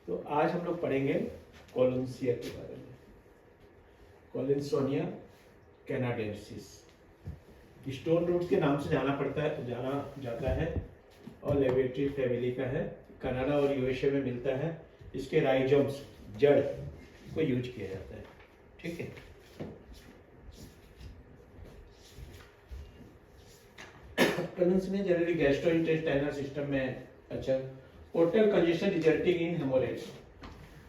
तो आज हम लोग पढ़ेंगे कोलोनसिया के बारे में। कोलिन्सोनिया कैनाडेंसिस स्टोन रूट के नाम से जाना जाता है और लेवेटरी फैमिली का है। कनाडा और यूएसए में मिलता है। इसके राइजोम्स जड़ को यूज किया जाता है। ठीक है। कोलिन्सोनिया जनरली गैस्ट्रोइंटेस्टाइनल सिस्टम में अच्छा portal congestion resulting in haemorrhage.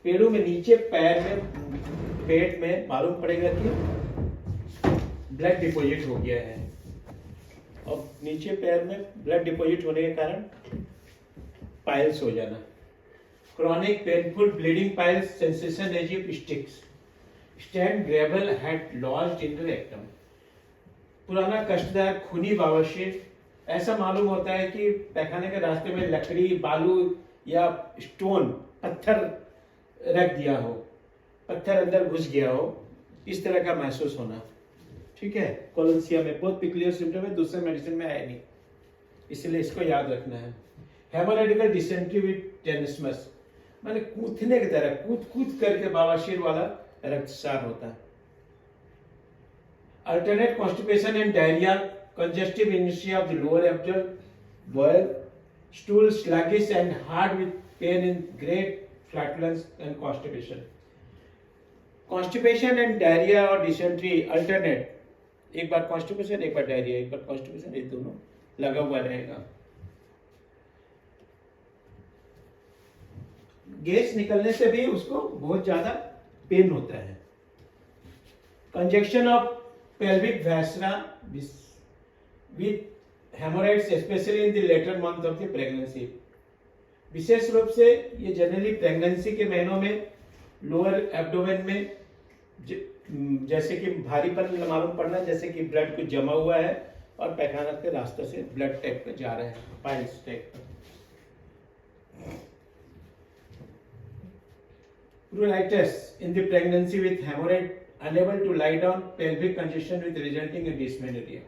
पेड़ों में नीचे पैर में पेट में मालूम पड़ेगा कि ब्लड डिपॉजिट हो गया है और नीचे पैर में ब्लड डिपॉजिट होने के कारण पाइल्स हो जाना। Chronic painful bleeding piles sensation as if sticks stand gravel had lodged in the rectum. पुराना कष्टदायक खूनी बवासीर ऐसा मालूम होता है कि पैखाने के रास्ते में लकड़ी बालू या स्टोन पत्थर रख दिया हो, पत्थर अंदर घुस गया हो, इस तरह का महसूस होना। ठीक है। कोलोनसिया में बहुत पिक्युलियर सिम्टम है, दूसरे मेडिसिन में है नहीं, इसलिए इसको याद रखना है। हेमोरेजिकल डिसेंट्री विद टेनिसमस माने कूदने की तरह कूद करके बवासीर वाला रक्तस्राव होता है। Alternate constipation and diarrhoea, congestive inertia of the lower abdomen, boil, stool sluggish and hard with pain in great flatulence and constipation. Constipation and diarrhea और dysentery alternate, एक बार constipation एक बार diarrhea एक बार constipation, ये दोनों लगा हुआ रहेगा। गैस निकलने से भी उसको बहुत ज्यादा पेन होता है। Congestion of pelvic viscera with hemorrhoids especially in the later month of the pregnancy। विशेष रूप से ये जनरली प्रेगनेंसी के महीनों में लोअर एब्डोमेन में जैसे कि भारीपन मालूम पड़ना, जैसे कि ब्लड कुछ जमा हुआ है और पैखाना के रास्ते से ब्लड टैप पे जा रहे हैं, पाइल्स टैप पे। Pruritus in the pregnancy with hemorrhoid, unable to lie down, pelvic congestion with resulting in dysmenorrhea।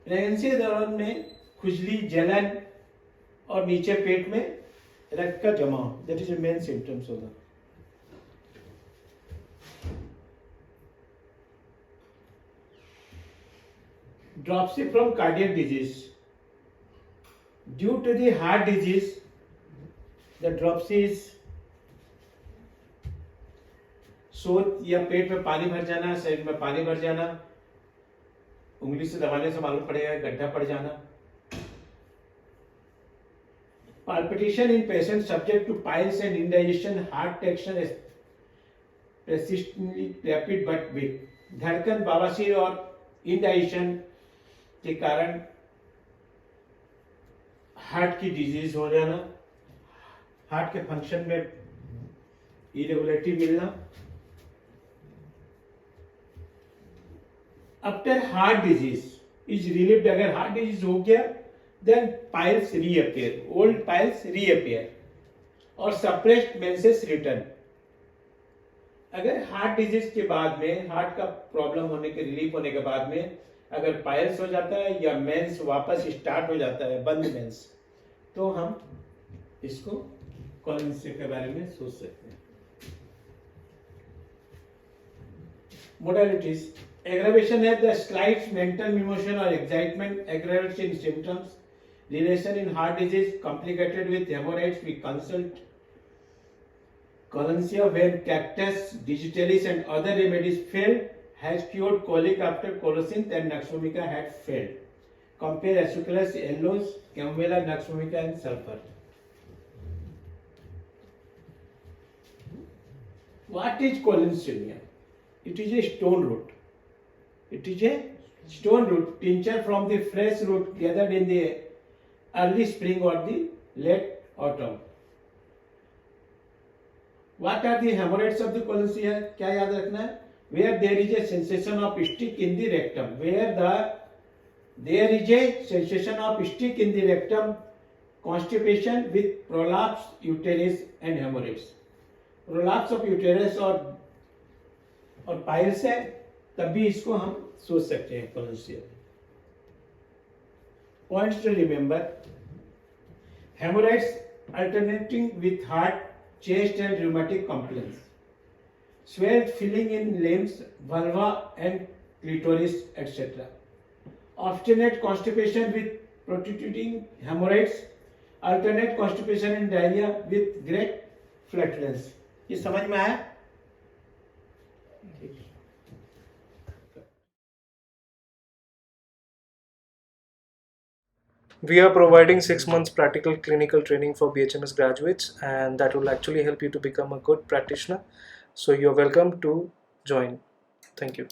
Pregnancy के दौरान में खुजली, जलन और नीचे पेट में रक्त का जमाव, दैट इज मेन सिम्टम्स होगा। Dropsy from cardiac disease, due to the heart disease the dropsy is सोत या पेट में पानी भर जाना, शरीर में पानी भर जाना, उंगली से दबाने से मालूम पड़ेगा गड्ढा पड़ जाना। Palpitation in patient subject to piles and indigestion, heart action persistently rapid but weak. धड़कन बवासीर और इंडाइजेशन के कारण हार्ट की डिजीज हो जाना, हार्ट के फंक्शन में इरेगुलरिटी मिलना। After heart disease is relieved, अगर हार्ट डिजीज हो गया then piles reappear, old piles reappear और सप्रेस्ड मेंसेस रिटर्न। अगर हार्ट डिजीज के बाद में, हार्ट का प्रॉब्लम होने के रिलीफ होने के बाद में अगर पाइल्स हो जाता है या मेंस वापस स्टार्ट हो जाता है, बंद मेंस, तो हम इसको कोलिन्सिया के बारे में सोच सकते हैं। Modalities: aggravation है the slight mental emotion or excitement, aggravation in symptoms, relation in heart disease complicated with hemorrhoids. We consult Kolinsia when cactus, digitalis and other remedies failed, has cured colic after colocynth and Nux vomica had failed. Compare Acuculus, yellows, Camellia, Nux vomica and sulfur. What is Kolinsonia? It is a stone root. It is a stone root tincture from the fresh root gathered in the early spring or the late autumn. What are the hemorrhoids of the Kolinsia? क्या याद रखना है? Where there is a sensation of stick in the rectum. There is a sensation of stick in the rectum, constipation with prolapse uterus and hemorrhoids. Prolapse of uterus और piles है, तब भी इसको हम सोच सकते हैं collinsonia. Points to remember: haemorrhoids alternating with heart, chest and rheumatic complaints. Swelled filling in limbs, vulva and clitoris, etc. Alternate constipation with protruding hemorrhoids, alternate constipation and diarrhea with great flatulence. ये समझ में आया? We are providing 6 months practical clinical training for BHMS graduates, and that will actually help you to become a good practitioner. So you're welcome to join. Thank you.